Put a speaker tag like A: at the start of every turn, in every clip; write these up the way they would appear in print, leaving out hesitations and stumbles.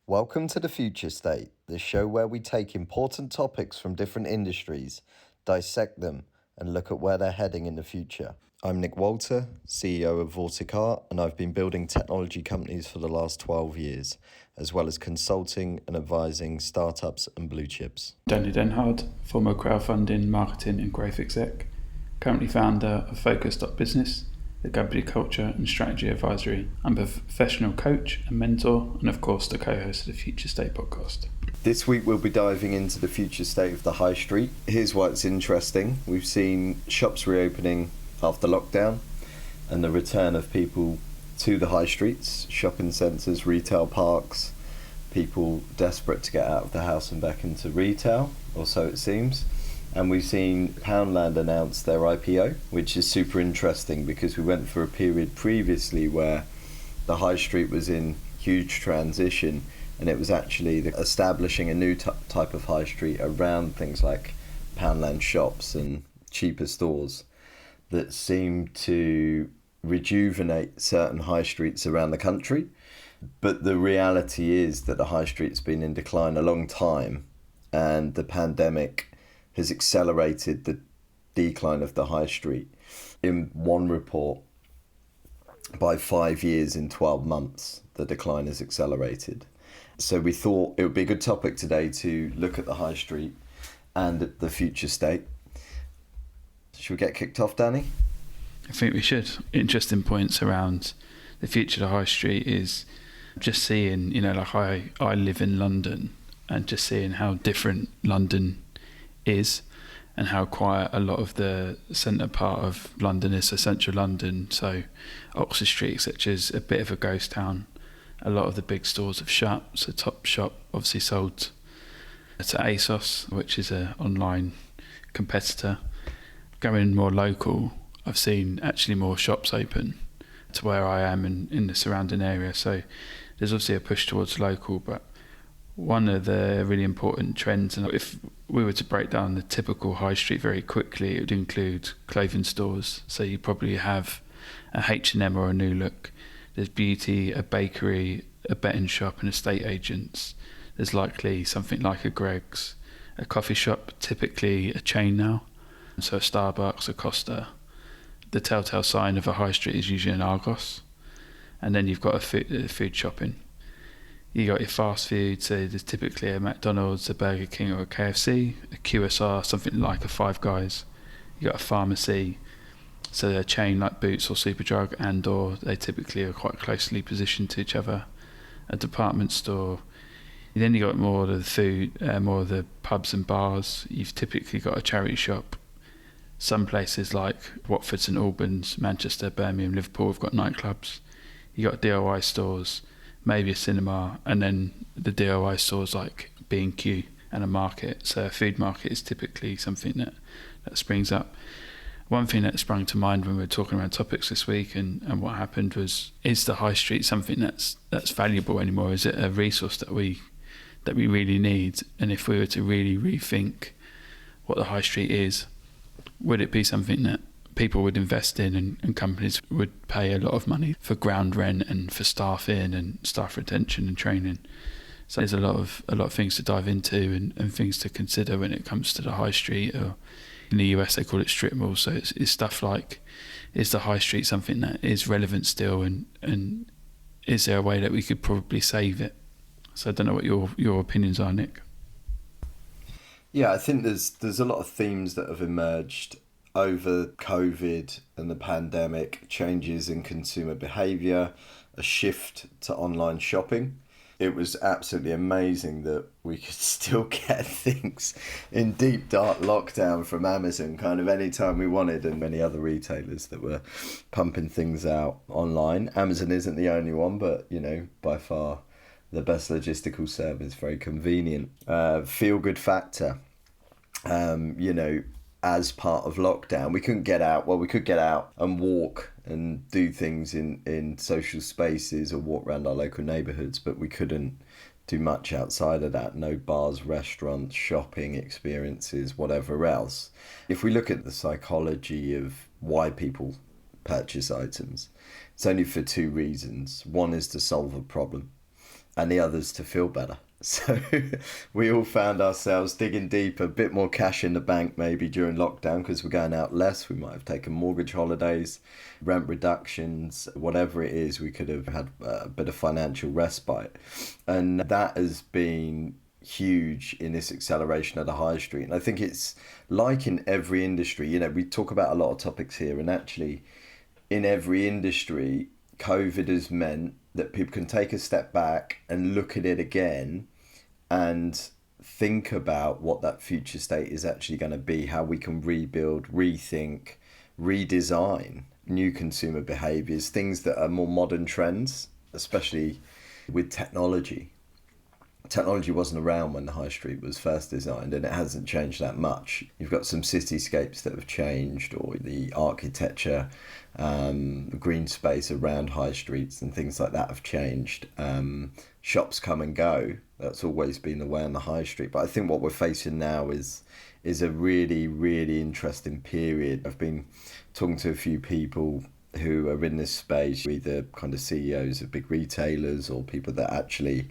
A: Welcome to the Future State, the show where we take important topics from different industries, dissect them, and look at where they're heading in the future. I'm Nick Walter, CEO of Vortic Art, and I've been building technology companies for the last 12 years, as well as consulting and advising startups and blue chips.
B: Danny Denhard, former crowdfunding, marketing and growth exec, currently founder of Focus.Business, the company culture and strategy advisory. I'm a professional coach and mentor, and of course the co-host of the Future State podcast.
A: This week we'll be diving into the future state of the high street. Here's why it's interesting. We've seen shops reopening after lockdown and the return of people to the high streets, shopping centres, retail parks, people desperate to get out of the house and back into retail, or so it seems. And we've seen Poundlound announce their IPO, which is super interesting because we went through a period previously where the high street was in huge transition, and it was actually establishing a new type of high street around things like Poundland shops and cheaper stores that seem to rejuvenate certain high streets around the country. But the reality is that the high street's been in decline a long time, and the pandemic has accelerated the decline of the high street. In one report, by 5 years in 12 months, the decline has accelerated. So we thought it would be a good topic today to look at the high street and the future state. Should we get kicked off, Danny?
B: I think we should. Interesting points around the future of the high street is just seeing, like I live in London, and just seeing how different London is and how quiet a lot of the centre part of London is, so central London. So Oxford Street, etc., is a bit of a ghost town. A lot of the big stores have shut. So Topshop obviously sold to ASOS, which is an online competitor. Going more local, I've seen actually more shops open to where I am in the surrounding area. So there's obviously a push towards local, but one of the really important trends, and if we were to break down the typical high street very quickly, it would include clothing stores. So you probably have a H&M or a New Look. There's beauty, a bakery, a betting shop and estate agents. There's likely something like a Greggs, a coffee shop, typically a chain now. So a Starbucks, a Costa. The telltale sign of a high street is usually an Argos. And then you've got a food shopping. You got your fast food, so there's typically a McDonald's, a Burger King or a KFC, a QSR, something like a Five Guys. You got a pharmacy, so a chain like Boots or Superdrug, and or they typically are quite closely positioned to each other. A department store. Then you got more of the food, more of the pubs and bars. You've typically got a charity shop. Some places like Watford, St Albans, Manchester, Birmingham, Liverpool have got nightclubs. You got DIY stores, maybe a cinema, and then the DIY stores like B&Q and a market. So a food market is typically something that springs up. One thing that sprung to mind when we were talking around topics this week and what happened was, is the high street something that's valuable anymore? Is it a resource that we really need? And if we were to really rethink what the high street is, would it be something that people would invest in and companies would pay a lot of money for ground rent and for staff in and staff retention and training? So there's a lot of things to dive into and things to consider when it comes to the high street, or in the US they call it strip malls. So it's stuff like, is the high street something that is relevant still, and is there a way that we could probably save it? So I don't know what your opinions are, Nick.
A: Yeah, I think there's a lot of themes that have emerged over COVID and the pandemic, changes in consumer behaviour, a shift to online shopping. It was absolutely amazing that we could still get things in deep, dark lockdown from Amazon kind of anytime we wanted, and many other retailers that were pumping things out online. Amazon isn't the only one, but, by far the best logistical service, very convenient. Feel-good factor. As part of lockdown, we couldn't get out. Well, we could get out and walk and do things in social spaces or walk around our local neighbourhoods, but we couldn't do much outside of that. No bars, restaurants, shopping experiences, whatever else. If we look at the psychology of why people purchase items, it's only for two reasons. One is to solve a problem, and the others to feel better. So we all found ourselves digging deep, a bit more cash in the bank maybe during lockdown because we're going out less. We might have taken mortgage holidays, rent reductions, whatever it is, we could have had a bit of financial respite. And that has been huge in this acceleration of the high street. And I think it's like in every industry, you know, we talk about a lot of topics here, and actually in every industry, COVID has meant that people can take a step back and look at it again and think about what that future state is actually going to be, how we can rebuild, rethink, redesign new consumer behaviours, things that are more modern trends, especially with technology. Technology wasn't around when the high street was first designed, and it hasn't changed that much. You've got some cityscapes that have changed, or the architecture, green space around high streets and things like that have changed. Shops come and go. That's always been the way on the high street. But I think what we're facing now is a really, really interesting period. I've been talking to a few people who are in this space, either kind of CEOs of big retailers or people that actually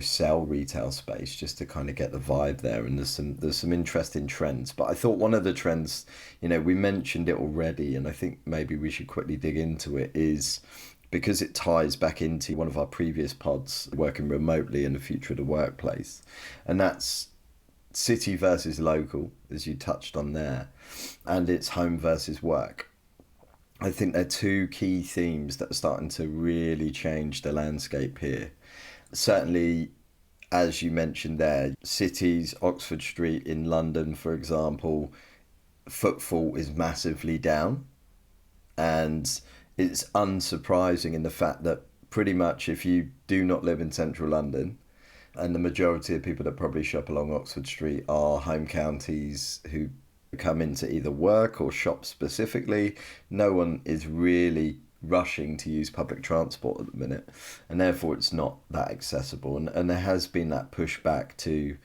A: sell retail space, just to kind of get the vibe there. And there's some interesting trends. But I thought one of the trends, you know, we mentioned it already, and I think maybe we should quickly dig into it, is because it ties back into one of our previous pods, working remotely in the future of the workplace. And that's city versus local, as you touched on there, and it's home versus work. I think they're two key themes that are starting to really change the landscape here. Certainly, as you mentioned there, cities, Oxford Street in London, for example, footfall is massively down. And it's unsurprising in the fact that pretty much if you do not live in central London, and the majority of people that probably shop along Oxford Street are home counties who come into either work or shop specifically, no one is really rushing to use public transport at the minute, and therefore it's not that accessible. And there has been that pushback to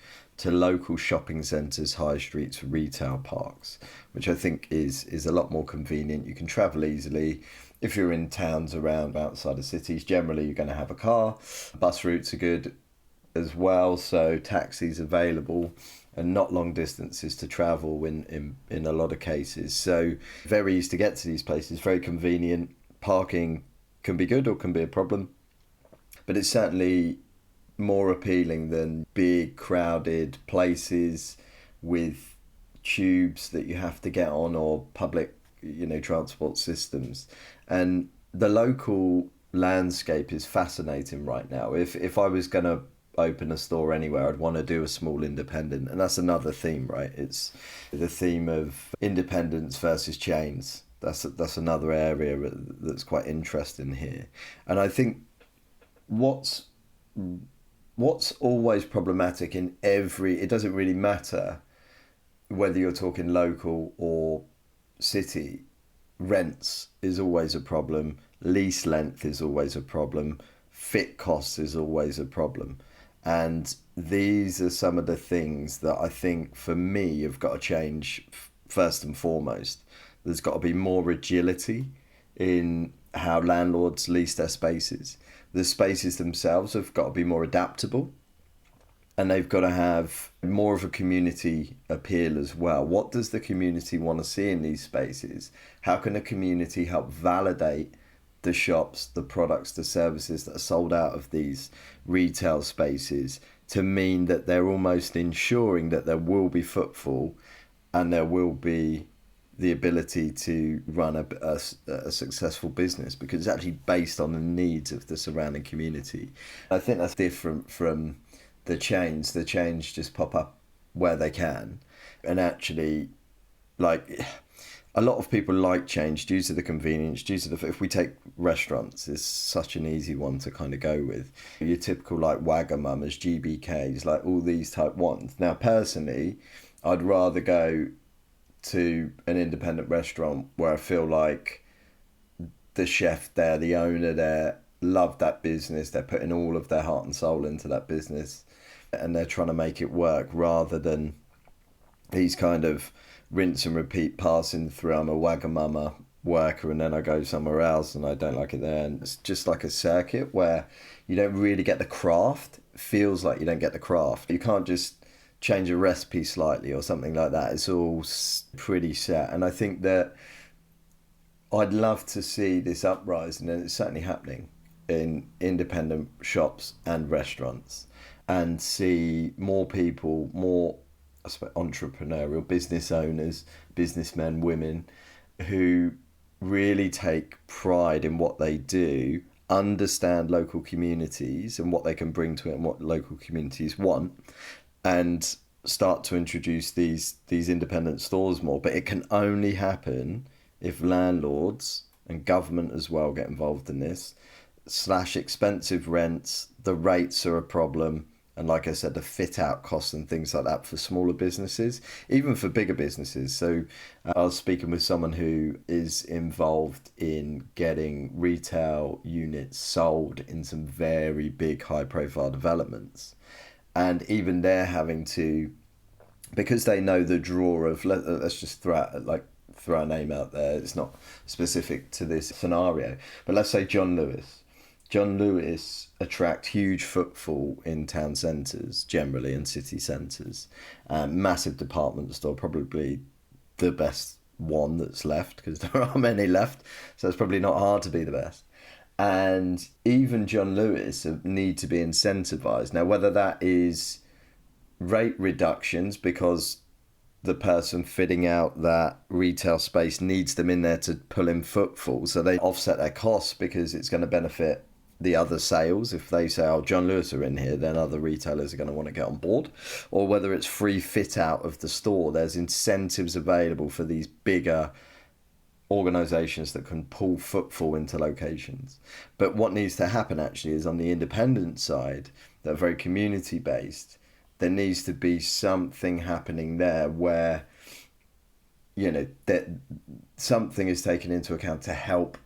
A: local shopping centres, high streets, retail parks, which I think is a lot more convenient. You can travel easily. If you're in towns around outside of cities, generally you're going to have a car. Bus routes are good as well, so taxis available, and not long distances to travel in a lot of cases. So very easy to get to these places, very convenient. Parking can be good or can be a problem, but it's certainly more appealing than big crowded places with tubes that you have to get on, or public, you know, transport systems. And the local landscape is fascinating right now. If I was going to open a store anywhere, I'd want to do a small independent, and that's another theme, right? It's the theme of independence versus chains. That's another area that's quite interesting here. And I think what's always problematic in it doesn't really matter whether you're talking local or city, rents is always a problem, lease length is always a problem, fit costs is always a problem. And these are some of the things that I think, for me, have got to change first and foremost. There's got to be more agility in how landlords lease their spaces. The spaces themselves have got to be more adaptable, and they've got to have more of a community appeal as well. What does the community want to see in these spaces? How can the community help validate the shops, the products, the services that are sold out of these retail spaces, to mean that they're almost ensuring that there will be footfall and there will be the ability to run a successful business, because it's actually based on the needs of the surrounding community. I think that's different from the chains. The chains just pop up where they can, and actually, like, a lot of people like change due to the convenience, due to if we take restaurants, it's such an easy one to kind of go with. Your typical like Wagamamas, GBKs, like all these type ones. Now, personally, I'd rather go to an independent restaurant where I feel like the chef there, the owner there, love that business. They're putting all of their heart and soul into that business, and they're trying to make it work, rather than these kind of rinse and repeat passing through. I'm a Wagamama worker and then I go somewhere else and I don't like it there, and it's just like a circuit where you don't really get the craft. It feels like you don't get the craft. You can't just change a recipe slightly or something like that. It's all pretty set. And I think that I'd love to see this uprising, and it's certainly happening in independent shops and restaurants, and see more people, more entrepreneurial business owners, businessmen, women, who really take pride in what they do, understand local communities and what they can bring to it and what local communities want, and start to introduce these independent stores more. But it can only happen if landlords and government as well get involved in this. / expensive rents, the rates are a problem, and like I said, the fit out costs and things like that for smaller businesses, even for bigger businesses. So I was speaking with someone who is involved in getting retail units sold in some very big high profile developments, and even they're having to, because they know the draw of, let's just throw a name out there, it's not specific to this scenario, but let's say John Lewis attract huge footfall in town centres generally and city centres. Massive department store, probably the best one that's left, because there aren't many left, so it's probably not hard to be the best. And even John Lewis need to be incentivised. Now, whether that is rate reductions because the person fitting out that retail space needs them in there to pull in footfall, so they offset their costs because it's going to benefit the other sales. If they say, oh, John Lewis are in here, then other retailers are going to want to get on board. Or whether it's free fit out of the store, there's incentives available for these bigger organisations that can pull footfall into locations. But what needs to happen actually is on the independent side, that are very community based, there needs to be something happening there where, you know, that something is taken into account to help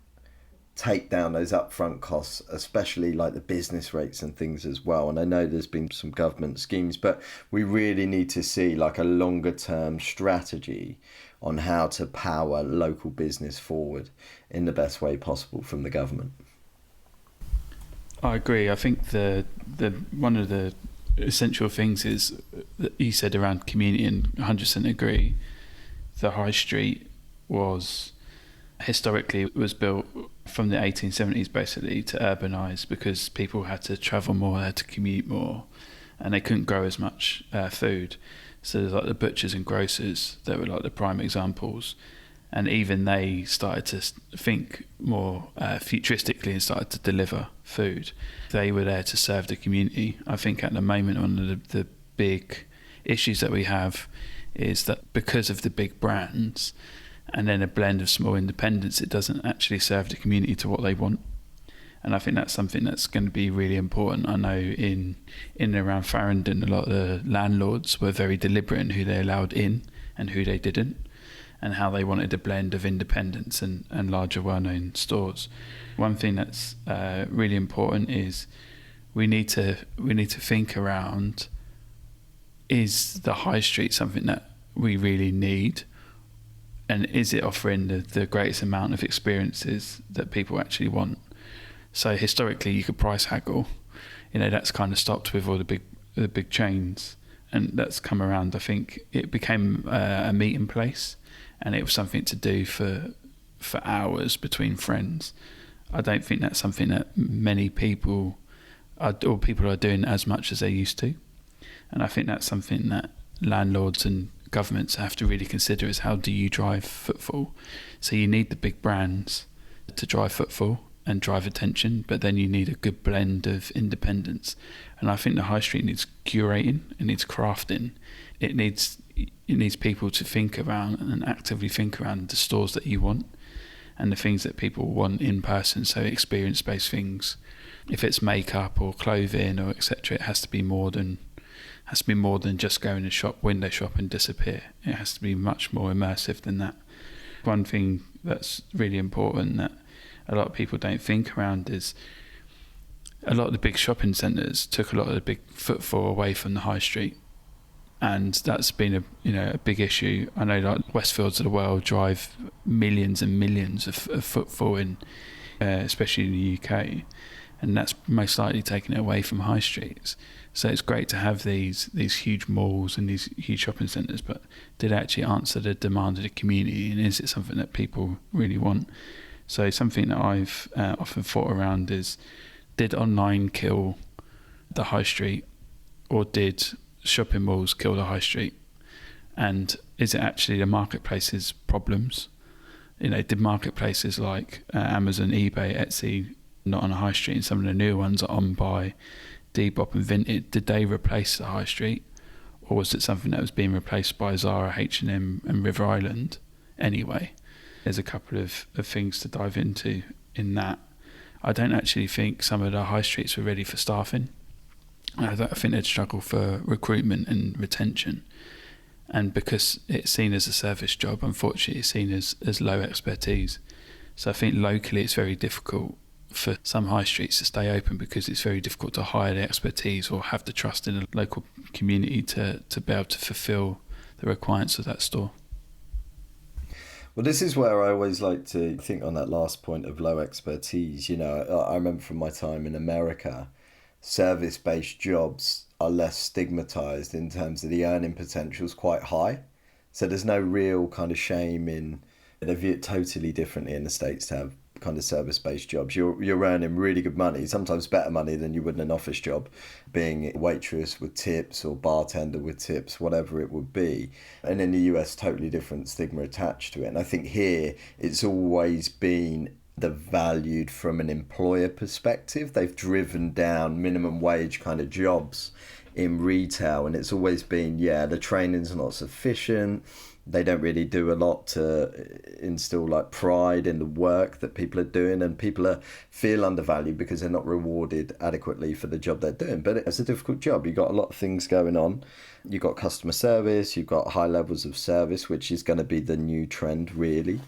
A: take down those upfront costs, especially like the business rates and things as well. And I know there's been some government schemes, but we really need to see like a longer term strategy on how to power local business forward in the best way possible from the government.
B: I agree. I think the one of the essential things is that you said around community, and 100% agree. The high street was historically, it was built from the 1870s basically to urbanise, because people had to travel more, had to commute more, and they couldn't grow as much food. So there's like the butchers and grocers that were like the prime examples, and even they started to think more futuristically and started to deliver food. They were there to serve the community. I think at the moment one of the big issues that we have is that because of the big brands and then a blend of small independents, it doesn't actually serve the community to what they want. And I think that's something that's going to be really important. I know in and around Farringdon, a lot of the landlords were very deliberate in who they allowed in and who they didn't, and how they wanted a blend of independents and larger well-known stores. One thing that's really important is we need to think around, is the high street something that we really need? And is it offering the greatest amount of experiences that people actually want? So historically, you could price haggle. You know, that's kind of stopped with all the big chains, and that's come around. I think it became a meeting place, and it was something to do for hours between friends. I don't think that's something that many people are doing as much as they used to. And I think that's something that landlords and governments have to really consider, is how do you drive footfall? So you need the big brands to drive footfall and drive attention, but then you need a good blend of independence. And I think the high street needs curating, it needs crafting, it needs people to think around and actively think around the stores that you want and the things that people want in person. So experience-based things, if it's makeup or clothing or etc., it has to be more than just go in a shop, window shop and disappear. It has to be much more immersive than that. One thing that's really important that a lot of people don't think around is a lot of the big shopping centres took a lot of the big footfall away from the high street, and that's been a big issue. I know like Westfields of the world drive millions and millions of footfall in, especially in the UK, and that's most likely taking it away from high streets. So it's great to have these huge malls and these huge shopping centres, but did it actually answer the demand of the community, and is it something that people really want? So something that I've often thought around is, did online kill the high street, or did shopping malls kill the high street? And is it actually the marketplace's problems? Did marketplaces like Amazon, eBay, Etsy, not on a high street, and some of the new ones are on by Depop and Vinted, did they replace the high street, or was it something that was being replaced by Zara, H&M and River Island anyway? There's a couple of things to dive into in that. I don't actually think some of the high streets were ready for staffing. I think they'd struggle for recruitment and retention. And because it's seen as a service job, unfortunately it's seen as low expertise. So I think locally it's very difficult for some high streets to stay open, because it's very difficult to hire the expertise or have the trust in the local community to be able to fulfil the requirements of that store.
A: Well, this is where I always like to think on that last point of low expertise. I remember from my time in America, service-based jobs are less stigmatized in terms of the earning potential is quite high. So there's no real kind of shame in, they view it totally differently in the States to have kind of service-based jobs. You're earning really good money, sometimes better money than you would in an office job, being a waitress with tips or bartender with tips, whatever it would be. And in the US, totally different stigma attached to it. And I think here it's always been the valued from an employer perspective. They've driven down minimum wage kind of jobs in retail, and it's always been, the training's not sufficient. They don't really do a lot to instill like pride in the work that people are doing, and people feel undervalued because they're not rewarded adequately for the job they're doing. But it's a difficult job. You've got a lot of things going on. You've got customer service, you've got high levels of service, which is going to be the new trend really.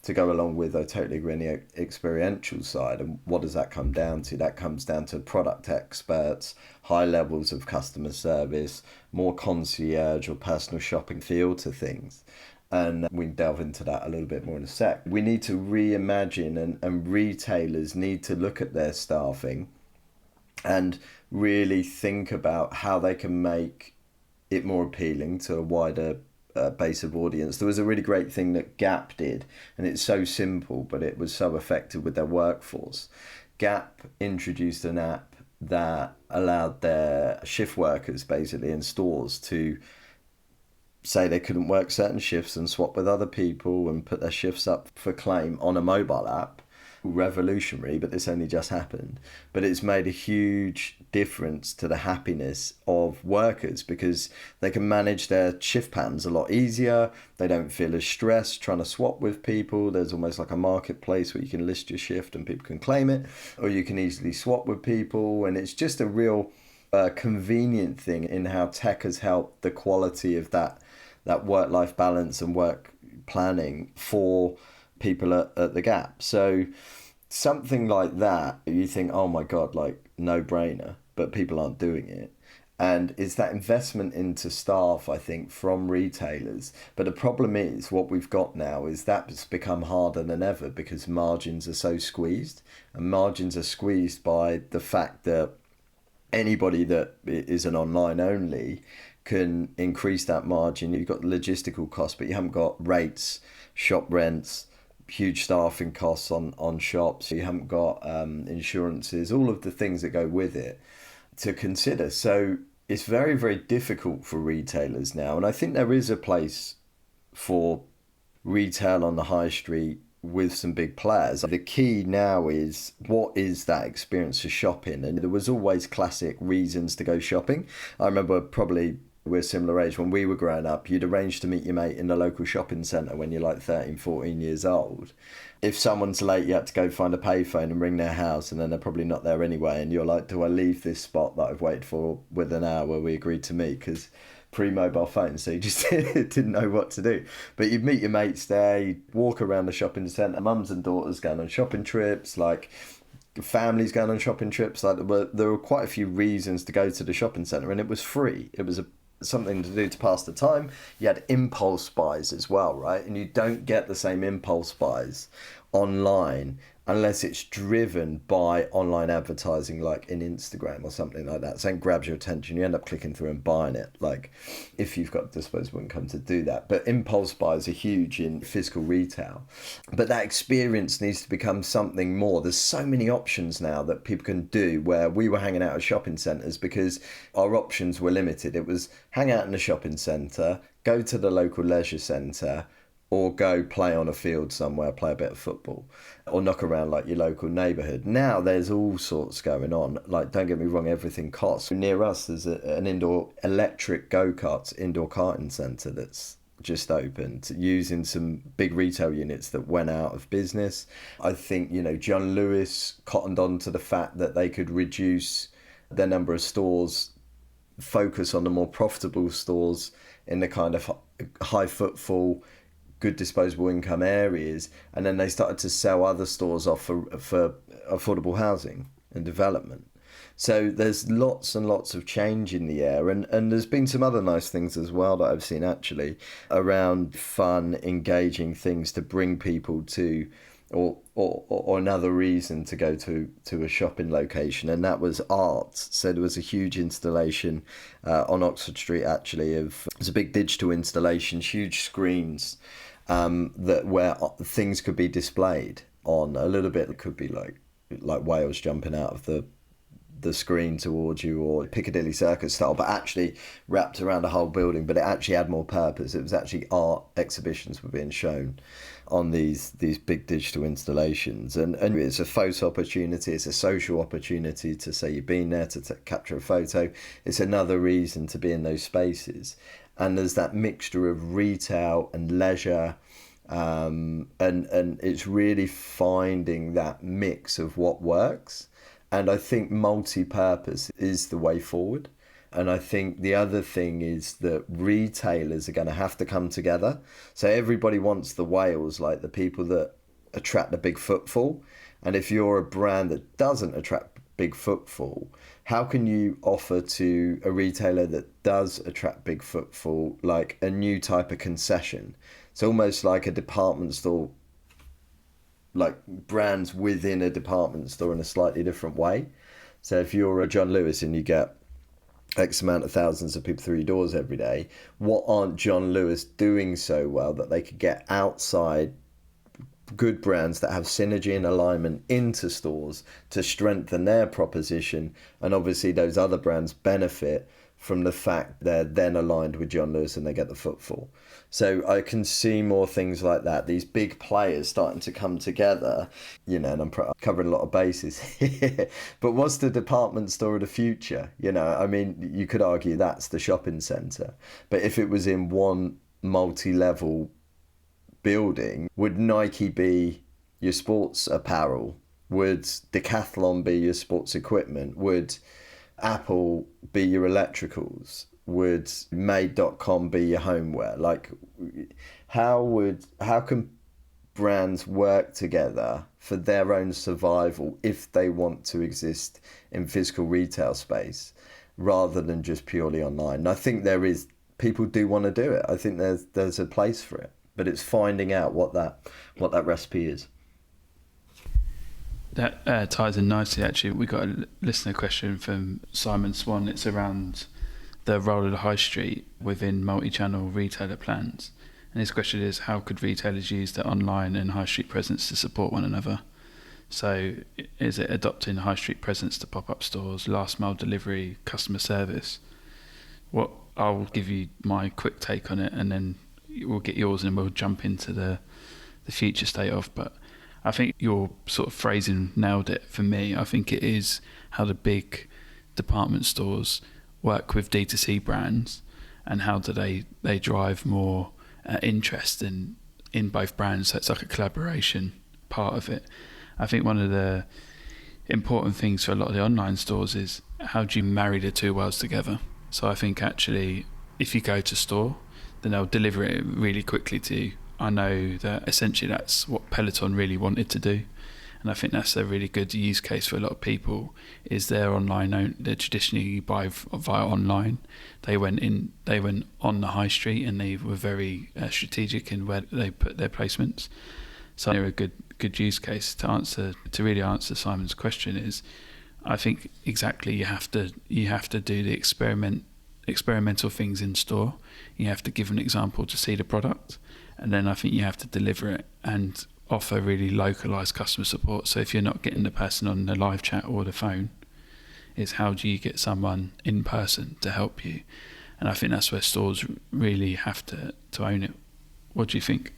A: To go along with, I totally agree, on the experiential side. And what does that come down to? That comes down to product experts, high levels of customer service, more concierge or personal shopping feel to things. And we can delve into that a little bit more in a sec. We need to reimagine, and retailers need to look at their staffing and really think about how they can make it more appealing to a wider base of audience. There was a really great thing that Gap did, and it's so simple, but it was so effective with their workforce. Gap introduced an app that allowed their shift workers basically in stores to say they couldn't work certain shifts and swap with other people and put their shifts up for claim on a mobile app. Revolutionary, but this only just happened. But it's made a huge difference to the happiness of workers, because they can manage their shift patterns a lot easier. They don't feel as stressed trying to swap with people. There's almost like a marketplace where you can list your shift and people can claim it, or you can easily swap with people. And it's just a real convenient thing in how tech has helped the quality of that work-life balance and work planning for people at the Gap. So something like that, you think, oh my God, like no brainer, but people aren't doing it. And it's that investment into staff, I think, from retailers. But the problem is, what we've got now is that's become harder than ever because margins are so squeezed. And margins are squeezed by the fact that anybody that is an online only can increase that margin. You've got logistical costs, but you haven't got rates, shop rents, huge staffing costs on shops. You haven't got insurances, all of the things that go with it to consider. So it's very, very difficult for retailers now. And I think there is a place for retail on the high street with some big players. The key now is, what is that experience for shopping? And there was always classic reasons to go shopping. I remember, probably we're a similar age, when we were growing up, you'd arrange to meet your mate in the local shopping centre when you're like 13, 14 years old. If someone's late, you had to go find a payphone and ring their house, and then they're probably not there anyway. And you're like, do I leave this spot that I've waited for with an hour where we agreed to meet? Because pre-mobile phones, so you just didn't know what to do. But you'd meet your mates there, you'd walk around the shopping centre, mums and daughters going on shopping trips, like families going on shopping trips. Like there were quite a few reasons to go to the shopping centre, and it was free. It was something to do to pass the time. You had impulse buys as well, right? And you don't get the same impulse buys online unless it's driven by online advertising, like in Instagram or something like that. Something grabs your attention, you end up clicking through and buying it, like if you've got disposable income to do that. But impulse buys are huge in physical retail. But that experience needs to become something more. There's so many options now that people can do, where we were hanging out at shopping centres because our options were limited. It was hang out in a shopping centre, go to the local leisure centre, or go play on a field somewhere, play a bit of football, or knock around like your local neighbourhood. Now there's all sorts going on. Like, don't get me wrong, everything costs. Near us, there's an indoor electric go-karts, indoor karting centre that's just opened, using some big retail units that went out of business. I think, John Lewis cottoned on to the fact that they could reduce their number of stores, focus on the more profitable stores in the kind of high footfall, good disposable income areas, and then they started to sell other stores off for affordable housing and development. So there's lots and lots of change in the air, and there's been some other nice things as well that I've seen actually around fun, engaging things to bring people to, or another reason to go to a shopping location, and that was art. So there was a huge installation on Oxford Street actually it was a big digital installation, huge screens where things could be displayed on. A little bit, it could be like whales jumping out of the screen towards you, or Piccadilly Circus style, but actually wrapped around a whole building. But it actually had more purpose. It was actually art exhibitions were being shown on these big digital installations, and it's a photo opportunity, it's a social opportunity to say you've been there, to capture a photo. It's another reason to be in those spaces. And there's that mixture of retail and leisure, and it's really finding that mix of what works. And I think multi-purpose is the way forward. And I think the other thing is that retailers are going to have to come together. So everybody wants the whales, like the people that attract the big footfall. And if you're a brand that doesn't attract big footfall, how can you offer to a retailer that does attract big footfall like a new type of concession? It's almost like a department store, like brands within a department store in a slightly different way. So if you're a John Lewis and you get X amount of thousands of people through your doors every day, what aren't John Lewis doing so well that they could get outside good brands that have synergy and alignment into stores to strengthen their proposition? And obviously those other brands benefit from the fact they're then aligned with John Lewis and they get the footfall. So I can see more things like that, these big players starting to come together, and I'm covering a lot of bases here. But what's the department store of the future? I mean, you could argue that's the shopping centre. But if it was in one multi-level building, would Nike be your sports apparel? Would Decathlon be your sports equipment? Would Apple be your electricals? Would Made.com be your homeware? Like, how can brands work together for their own survival if they want to exist in physical retail space rather than just purely online? And I think people do want to do it. I think there's a place for it, but it's finding out what that recipe is.
B: That ties in nicely, actually. We got a listener question from Simon Swan. It's around the role of the high street within multi-channel retailer plans. And his question is, how could retailers use their online and high street presence to support one another? So is it adopting high street presence to pop-up stores, last mile delivery, customer service? I'll give you my quick take on it, and then we'll get yours and we'll jump into the future state of. But I think your sort of phrasing nailed it for me. I think it is how the big department stores work with D2C brands, and how do they drive more interest in both brands. So it's like a collaboration part of it. I think one of the important things for a lot of the online stores is how do you marry the two worlds together. So I think actually if you go to store, then they'll deliver it really quickly to you. I know that essentially that's what Peloton really wanted to do, and I think that's a really good use case for a lot of people. Is they're online, they traditionally buy via online. They went on the high street, and they were very strategic in where they put their placements. So they're a good good use case to really answer Simon's question is, I think exactly you have to do the experimental things in store. You have to give an example to see the product, and then I think you have to deliver it and offer really localized customer support. So if you're not getting the person on the live chat or the phone, it's how do you get someone in person to help you? And I think that's where stores really have to own it. What do you think?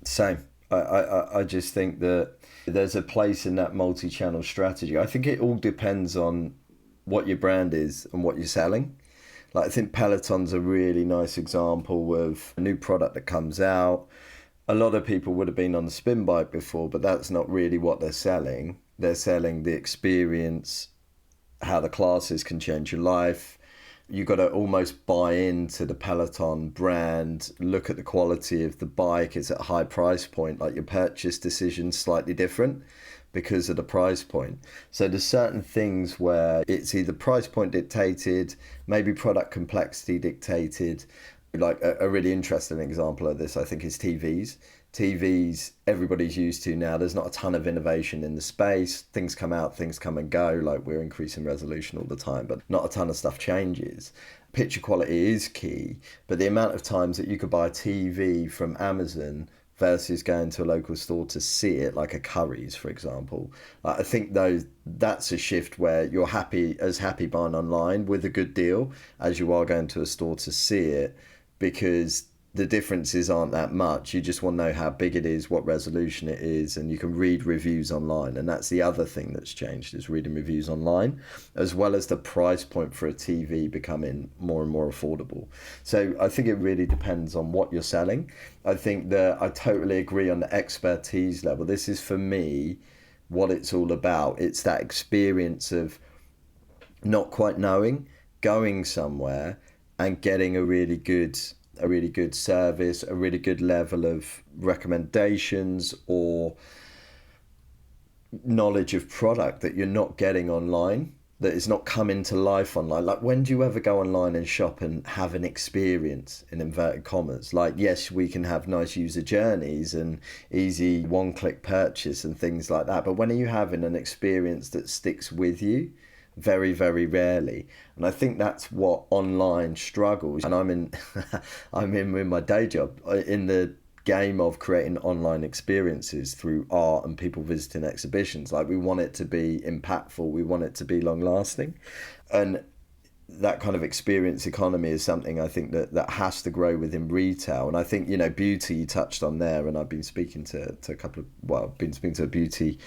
A: Same. I just think that there's a place in that multi-channel strategy. I think it all depends on what your brand is and what you're selling. Like, I think Peloton's a really nice example of a new product that comes out. A lot of people would have been on the spin bike before, but that's not really what they're selling. They're selling the experience, how the classes can change your life. You got to almost buy into the Peloton brand, look at the quality of the bike. It's at a high price point. Like, your purchase decision's slightly different because of the price point. So there's certain things where it's either price point dictated, maybe product complexity dictated. Like, a really interesting example of this, I think, is TVs. TVs, everybody's used to now. There's not a ton of innovation in the space. Things come out, things come and go. Like, we're increasing resolution all the time, but not a ton of stuff changes. Picture quality is key, but the amount of times that you could buy a TV from Amazon versus going to a local store to see it, like a Curry's, for example. I think that's a shift where you're as happy buying online with a good deal as you are going to a store to see it, because the differences aren't that much. You just want to know how big it is, what resolution it is, and you can read reviews online. And that's the other thing that's changed, is reading reviews online, as well as the price point for a TV becoming more and more affordable. So I think it really depends on what you're selling. I think that I totally agree on the expertise level. This is, for me, what it's all about. It's that experience of not quite knowing, going somewhere and getting a really good service, a really good level of recommendations or knowledge of product that you're not getting online, that is not coming to life online. Like, when do you ever go online and shop and have an experience, in inverted commas? Like, yes, we can have nice user journeys and easy one-click purchase and things like that, but when are you having an experience that sticks with you? Very, very rarely. And I think that's what online struggles. And I'm in with my day job in the game of creating online experiences through art and people visiting exhibitions. Like, we want it to be impactful, we want it to be long lasting, and that kind of experience economy is something I think that has to grow within retail. And I think, beauty you touched on there, and I've been speaking to a beauty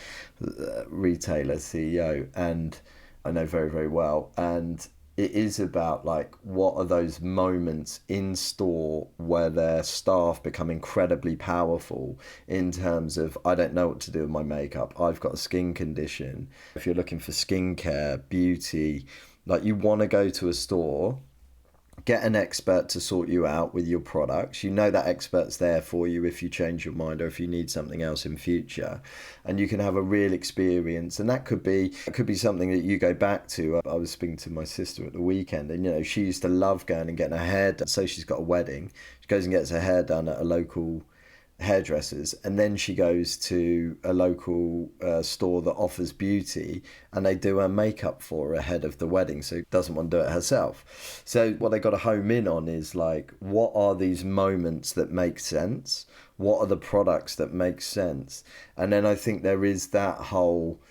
A: retailer CEO, and I know very, very well. And it is about, like, what are those moments in store where their staff become incredibly powerful in terms of, I don't know what to do with my makeup, I've got a skin condition. If you're looking for skincare, beauty, like, you want to go to a store, get an expert to sort you out with your products. That expert's there for you if you change your mind or if you need something else in future, and you can have a real experience. And that could be something that you go back to. I was speaking to my sister at the weekend, and she used to love going and getting her hair done. So she's got a wedding, she goes and gets her hair done at a local hairdressers, and then she goes to a local store that offers beauty, and they do her makeup for her ahead of the wedding, so doesn't want to do it herself. So what they got to home in on is, like, what are these moments that make sense, what are the products that make sense. And then I think there is that whole,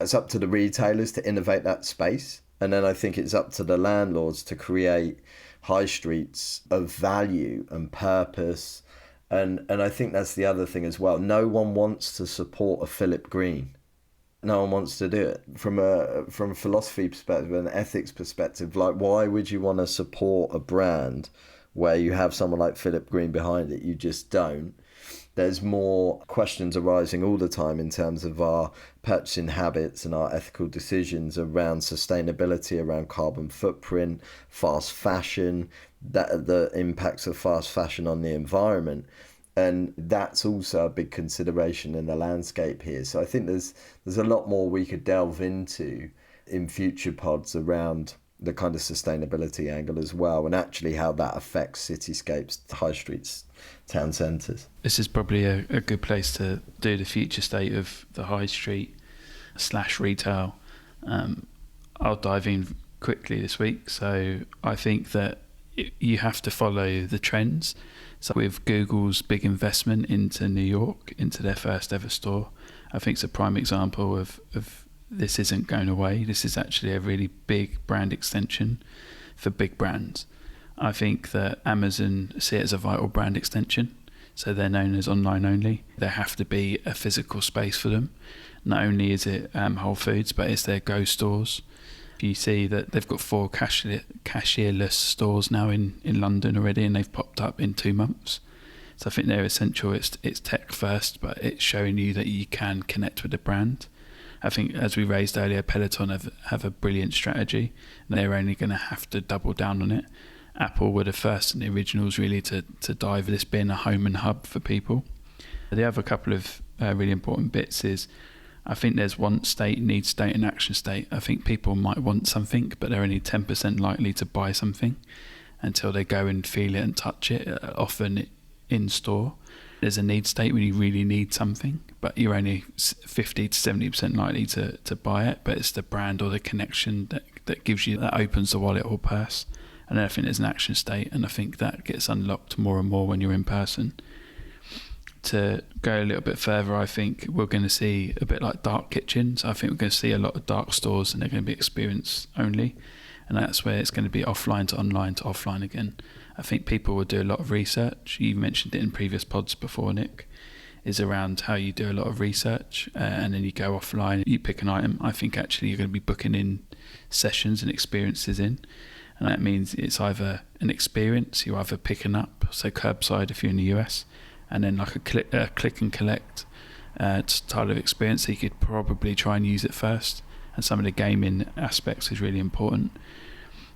A: it's up to the retailers to innovate that space, and then I think it's up to the landlords to create high streets of value and purpose. And I think that's the other thing as well. No one wants to support a Philip Green. No one wants to do it. From a philosophy perspective, an ethics perspective, like, why would you want to support a brand where you have someone like Philip Green behind it? You just don't. There's more questions arising all the time in terms of our purchasing habits and our ethical decisions around sustainability, around carbon footprint, fast fashion, the impacts of fast fashion on the environment. And that's also a big consideration in the landscape here. So I think there's a lot more we could delve into in future pods around the kind of sustainability angle as well, and actually how that affects cityscapes, high streets, town centres.
B: This is probably a good place to do the future state of the high street / retail. I'll dive in quickly this week. So I think that you have to follow the trends. So with Google's big investment into New York, into their first ever store, I think it's a prime example of this isn't going away. This is actually a really big brand extension for big brands. I think that Amazon see it as a vital brand extension. So they're known as online only. There have to be a physical space for them. Not only is it Whole Foods, but it's their Go stores. You see that they've got 4 cashierless stores now in London already, and they've popped up in 2 months. So I think they're essential. It's tech first, but it's showing you that you can connect with the brand. I think, as we raised earlier, Peloton have a brilliant strategy, and they're only going to have to double down on it. Apple were the first and the originals really to dive this being a home and hub for people. The other couple of really important bits is, I think there's want state, need state and action state. I think people might want something, but they're only 10% likely to buy something until they go and feel it and touch it, often in store. There's a need state when you really need something, but you're only 50 to 70% likely to buy it, but it's the brand or the connection that gives you, that opens the wallet or purse. And then I think there's an action state, and I think that gets unlocked more and more when you're in person. To go a little bit further, I think we're going to see a bit like dark kitchens. I think we're going to see a lot of dark stores, and they're going to be experience only, and that's where it's going to be offline to online to offline again. I think people will do a lot of research. You mentioned it in previous pods before, Nick, is around how you do a lot of research and then you go offline, you pick an item. I think actually you're going to be booking in sessions and experiences in, and that means it's either an experience you're either picking up, so curbside if you're in the US, and then like a click and collect style of experience. So you could probably try and use it first, and some of the gaming aspects is really important.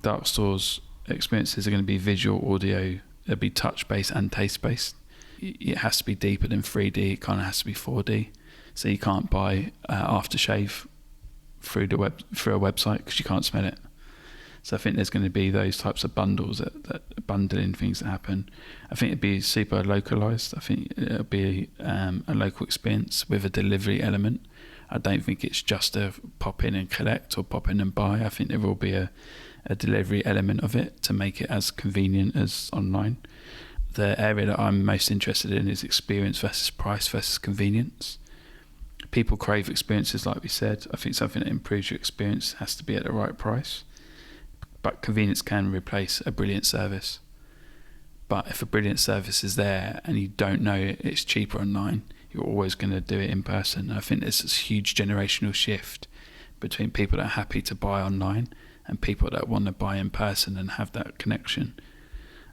B: Dark stores experiences are going to be visual, audio, they'll be touch based and taste based. It has to be deeper than 3D, it kind of has to be 4D. So you can't buy aftershave through a website because you can't smell it. So I think there's going to be those types of bundles, that bundling things that happen. I think it'd be super localized. I think it'll be a local experience with a delivery element. I don't think it's just a pop in and collect or pop in and buy. I think there will be a delivery element of it to make it as convenient as online. The area that I'm most interested in is experience versus price versus convenience. People crave experiences, like we said. I think something that improves your experience has to be at the right price. But convenience can replace a brilliant service. But if a brilliant service is there and you don't know it's cheaper online, you're always going to do it in person. And I think there's this huge generational shift between people that are happy to buy online and people that want to buy in person and have that connection.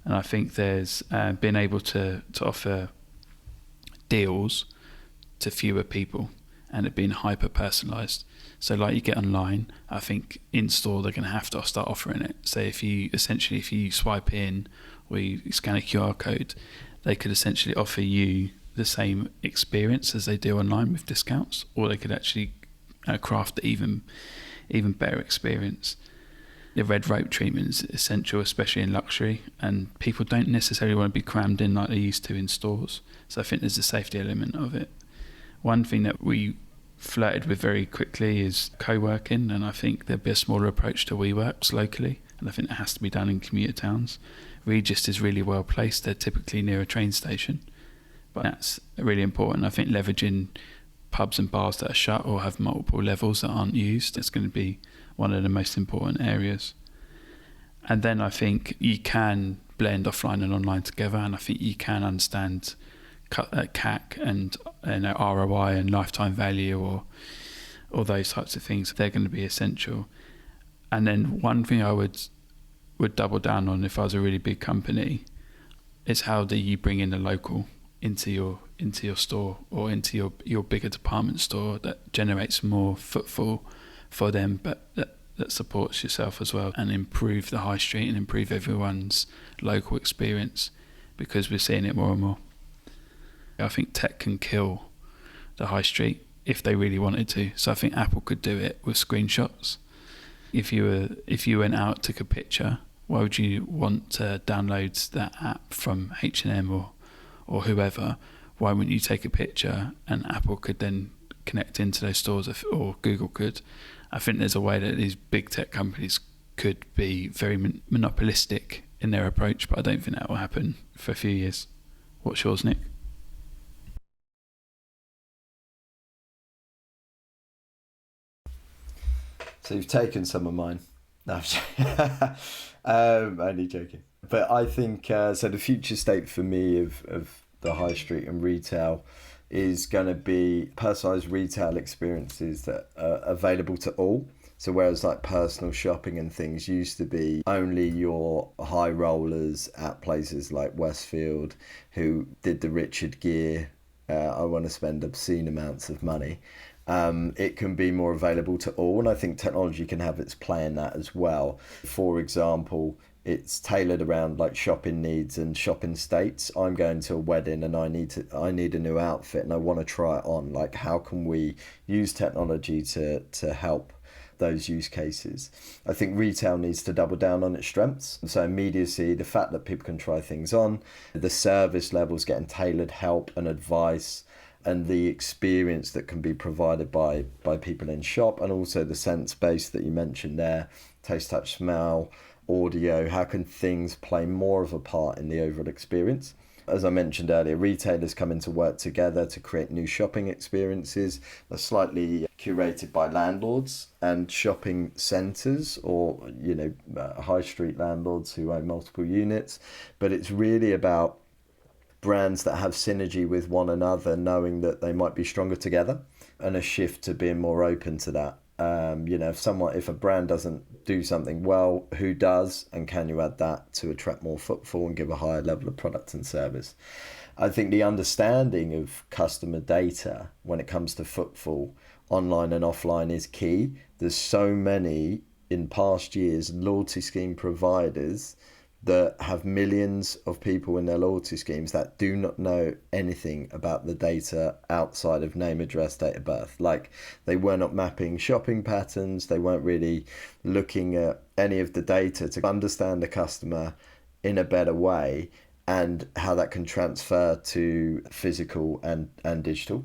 B: And I think there's being able to offer deals to fewer people and it being hyper personalised. So like you get online, I think in store they're going to have to start offering it. So if you swipe in or you scan a QR code, they could essentially offer you the same experience as they do online with discounts, or they could actually craft an even better experience. The red rope treatment is essential, especially in luxury, and people don't necessarily want to be crammed in like they used to in stores. So I think there's a safety element of it. One thing that we flirted with very quickly is co-working, and I think there'd be a smaller approach to WeWorks locally, and I think it has to be done in commuter towns. Regis is really well placed. They're typically near a train station, but that's really important. I think leveraging pubs and bars that are shut or have multiple levels that aren't used, that's going to be one of the most important areas. And then I think you can blend offline and online together, and I think you can understand CAC and ROI and lifetime value or those types of things. They're going to be essential. And then one thing I would double down on if I was a really big company is how do you bring in the local into your store or into your bigger department store that generates more footfall for them, but that supports yourself as well, and improve the high street and improve everyone's local experience, because we're seeing it more and more. I think tech can kill the high street if they really wanted to. So I think Apple could do it with screenshots. If you went out, took a picture, why would you want to download that app from H&M or whoever? Why wouldn't you take a picture and Apple could then connect into those stores, or Google could? I think there's a way that these big tech companies could be very monopolistic in their approach, but I don't think that will happen for a few years. What's yours, Nick?
A: So you've taken some of mine. No, only joking. But I think so. The future state for me of the high street and retail is going to be personalised retail experiences that are available to all. So whereas like personal shopping and things used to be only your high rollers at places like Westfield who did the Richard Gere, I want to spend obscene amounts of money. It can be more available to all, and I think technology can have its play in that as well. For example, it's tailored around like shopping needs and shopping states. I'm going to a wedding and I need a new outfit and I want to try it on. Like, how can we use technology to help those use cases? I think retail needs to double down on its strengths. So immediacy, the fact that people can try things on, the service levels, getting tailored help and advice, and the experience that can be provided by people in shop, and also the sense base that you mentioned there, taste, touch, smell, audio. How can things play more of a part in the overall experience? As I mentioned earlier, retailers come into work together to create new shopping experiences that are slightly curated by landlords and shopping centres, or high street landlords who own multiple units. But it's really about brands that have synergy with one another, knowing that they might be stronger together, and a shift to being more open to that. If a brand doesn't do something well, who does, and can you add that to attract more footfall and give a higher level of product and service? I think the understanding of customer data when it comes to footfall, online and offline, is key. There's so many, in past years, loyalty scheme providers that have millions of people in their loyalty schemes that do not know anything about the data outside of name, address, date of birth. Like, they were not mapping shopping patterns. They weren't really looking at any of the data to understand the customer in a better way, and how that can transfer to physical and digital.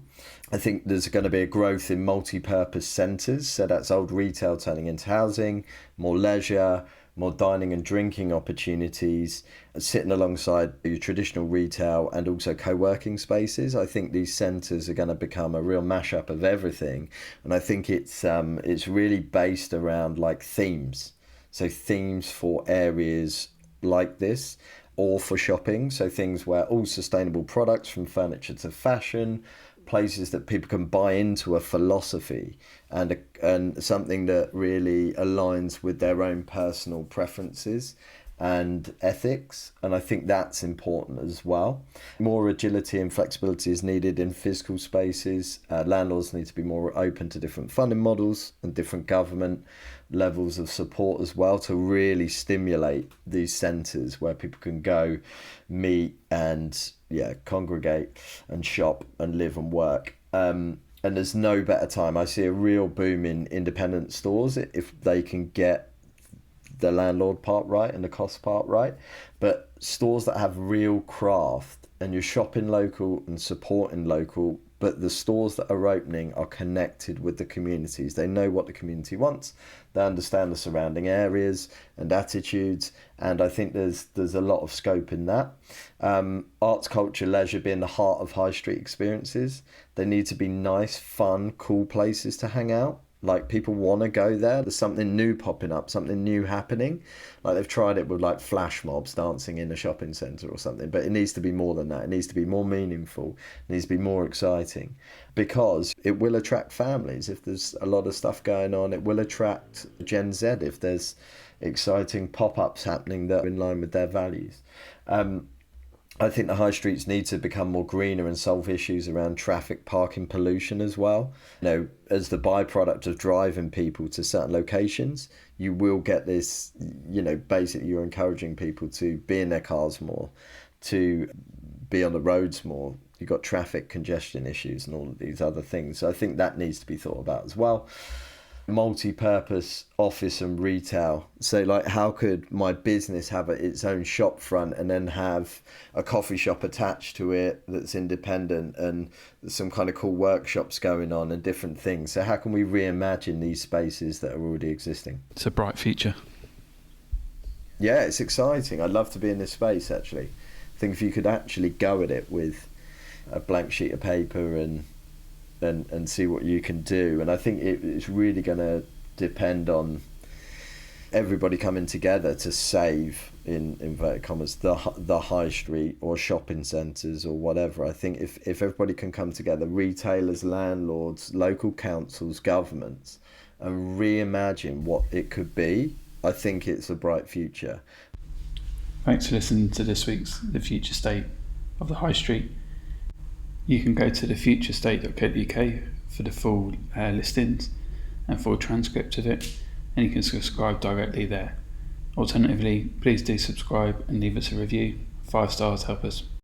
A: I think there's going to be a growth in multi-purpose centres. So that's old retail turning into housing, more leisure, more dining and drinking opportunities, sitting alongside your traditional retail, and also co-working spaces. I think these centres are going to become a real mashup of everything, and I think it's really based around like themes. So themes for areas like this, or for shopping. So things where all sustainable products, from furniture to fashion, places that people can buy into a philosophy and something that really aligns with their own personal preferences and ethics. And I think that's important as well. More agility and flexibility is needed in physical spaces. Landlords need to be more open to different funding models and different government levels of support as well, to really stimulate these centres where people can go, meet, and congregate and shop and live and work. And there's no better time. I see a real boom in independent stores if they can get the landlord part right and the cost part right. But stores that have real craft, and you're shopping local and supporting local, but the stores that are opening are connected with the communities. They know what the community wants. They understand the surrounding areas and attitudes, and I think there's a lot of scope in that. Arts, culture, leisure being the heart of high street experiences. They need to be nice, fun, cool places to hang out. Like, people want to go there. There's something new popping up, something new happening. Like, they've tried it with like flash mobs dancing in a shopping centre or something, but it needs to be more than that. It needs to be more meaningful. It needs to be more exciting, because it will attract families. If there's a lot of stuff going on, it will attract Gen Z if there's exciting pop-ups happening that are in line with their values. I think the high streets need to become more greener and solve issues around traffic, parking, pollution as well. As the byproduct of driving people to certain locations, you will get this, basically you're encouraging people to be in their cars more, to be on the roads more. You've got traffic congestion issues and all of these other things. So I think that needs to be thought about as well. multi-purpose office and retail. So like, how could my business have its own shop front and then have a coffee shop attached to it that's independent, and some kind of cool workshops going on and different things? So how can we reimagine these spaces that are already existing?
B: It's a bright future.
A: Yeah, it's exciting. I'd love to be in this space, actually. I think if you could actually go at it with a blank sheet of paper and see what you can do. And I think it's really going to depend on everybody coming together to save, in inverted commas, the high street or shopping centres or whatever. I think if everybody can come together, retailers, landlords, local councils, governments, and reimagine what it could be, I think it's a bright future.
B: Thanks for listening to this week's The Future State of the High Street. You can go to thefuturestate.co.uk for the full listings and full transcript of it, and you can subscribe directly there. Alternatively, please do subscribe and leave us a review. 5 stars help us.